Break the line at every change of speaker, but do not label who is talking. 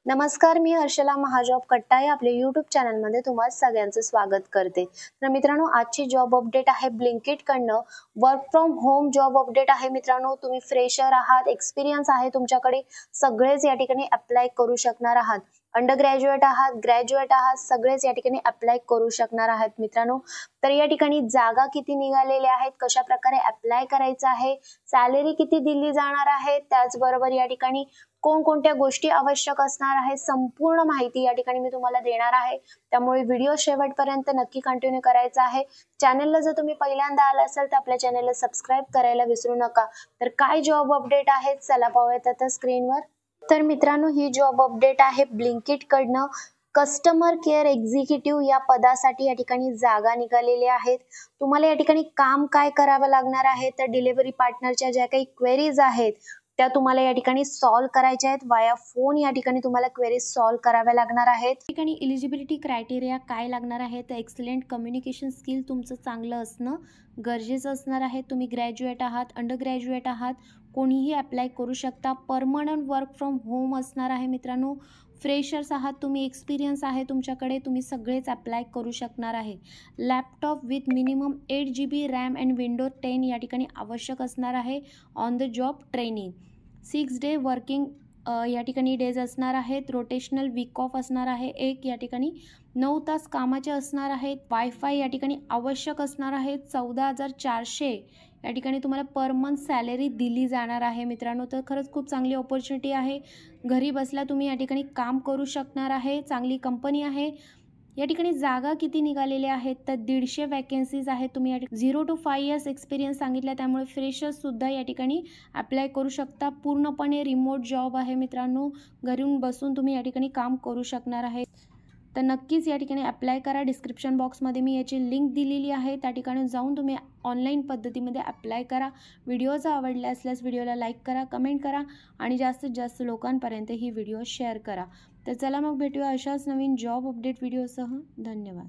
नमस्कार, मी हर्षला महाजॉब कट्टा या आपल्या यूट्यूब चॅनलमध्ये तुम्हा सगळ्यांचं स्वागत करते। तर मित्रांनो, आजची जॉब अपडेट आहे ब्लिंकिट कडनं work from home job update आहे। मित्रांनो, तुम्ही फ्रेशर आहात, एक्सपिरियन्स आहे तुमच्याकडे, सगळेच या ठिकाणी अप्लाय करू शकणार आहात। अंडर ग्रॅज्युएट आहात, ग्रॅज्युएट आहात, सगळेच या ठिकाणी अप्लाय करू शकणार आहात। मित्रांनो, तर या ठिकाणी जागा किती निघालेल्या आहेत, कशा प्रकारे अप्लाय करायचं आहे, सॅलरी किती दिली जाणार आहे, त्याचबरोबर या ठिकाणी कोणकोणत्या गोष्टी आवश्यक असणार आहे, संपूर्ण माहिती या ठिकाणी मी तुम्हाला देणार आहे। त्यामुळे व्हिडिओ शेवटपर्यंत नक्की कंटिन्यू करायचा आहे। चॅनलला जर तुम्ही पहिल्यांदा आला असाल तर आपल्या चॅनलला सबस्क्राइब करायला विसरू नका। तर काय जॉब अपडेट आहे चला पाहूयात आता स्क्रीनवर। तर मित्रांनो, ही जॉब अपडेट आहे ब्लिंकिट कडनं कस्टमर केअर एक्झिक्युटिव्ह या पदासाठी या ठिकाणी जागा निघालेल्या आहेत। तुम्हाला या ठिकाणी काम काय करावं लागणार आहे, तर डिलिव्हरी पार्टनरच्या ज्या काही क्वेरीज आहेत त्या तुम्हाला या ठिकाणी सॉल्व करायच्या आहेत। वाया फोन या ठिकाणी तुम्हाला क्वेरीज सॉल्व कराव्या लागणार आहेत। या ठिकाणी एलिजिबिलिटी क्रायटेरिया काय लागणार आहे, तर एक्सलेंट कम्युनिकेशन स्किल तुमचं चांगलं असणं गरजेचं असणार आहे। तुम्ही ग्रॅज्युएट आहात, अंडर ग्रॅज्युएट आहात, कोणीही अप्लाय करू शकता। परमनंट वर्क फ्रॉम होम असणार आहे। मित्रांनो, फ्रेशर्स आहात तुम्ही, एक्सपिरियन्स आहे तुमच्याकडे, तुम्ही सगळेच अप्लाय करू शकणार आहे। Laptop with minimum 8 GB RAM and window 10 या ठिकाणी आवश्यक असणार आहे। On the job training 6 day working या ठिकाणी डेज असणार आहेत। रोटेशनल वीक ऑफ असणार आहे एक, या ठिकाणी 9 तास कामाचे असणार आहेत। वायफाय या ठिकाणी आवश्यक असणार आहे। 14,400 या ठिकाणी तुम्हाला पर मंथ सॅलरी दिली जाणार आहे। मित्रांनो, तर खरंच खूप चांगली अपॉर्च्युनिटी आहे। घरी बसल्या तुम्ही या ठिकाणी काम करू शकणार आहे। चांगली कंपनी आहे। या ठिकाणी जागा किती निघालेल्या आहेत, तर 150 वॅकन्सीज आहेत। तुम्ही 0 to 5 इयर्स एक्सपिरियन्स सांगितला, त्यामुळे फ्रेशर्स सुद्धा या ठिकाणी अप्लाय करू शकता। पूर्णपणे रिमोट जॉब आहे मित्रांनो, घरून बसून तुम्ही या ठिकाणी काम करू शकणार आहे। तर नक्कीच या ठिकाणी अप्लाय करा। डिस्क्रिप्शन बॉक्समध्ये मी याची लिंक दिलेली आहे, त्या ठिकाणी जाऊन तुम्ही ऑनलाईन पद्धतीमध्ये अप्लाय करा। व्हिडिओ जर आवडला असल्यास व्हिडिओला लाईक करा, कमेंट करा आणि जास्तीत जास्त लोकांपर्यंत ही व्हिडिओ शेअर करा। तर चला मग भेटूया अशाच नवीन जॉब अपडेट व्हिडिओसह। धन्यवाद।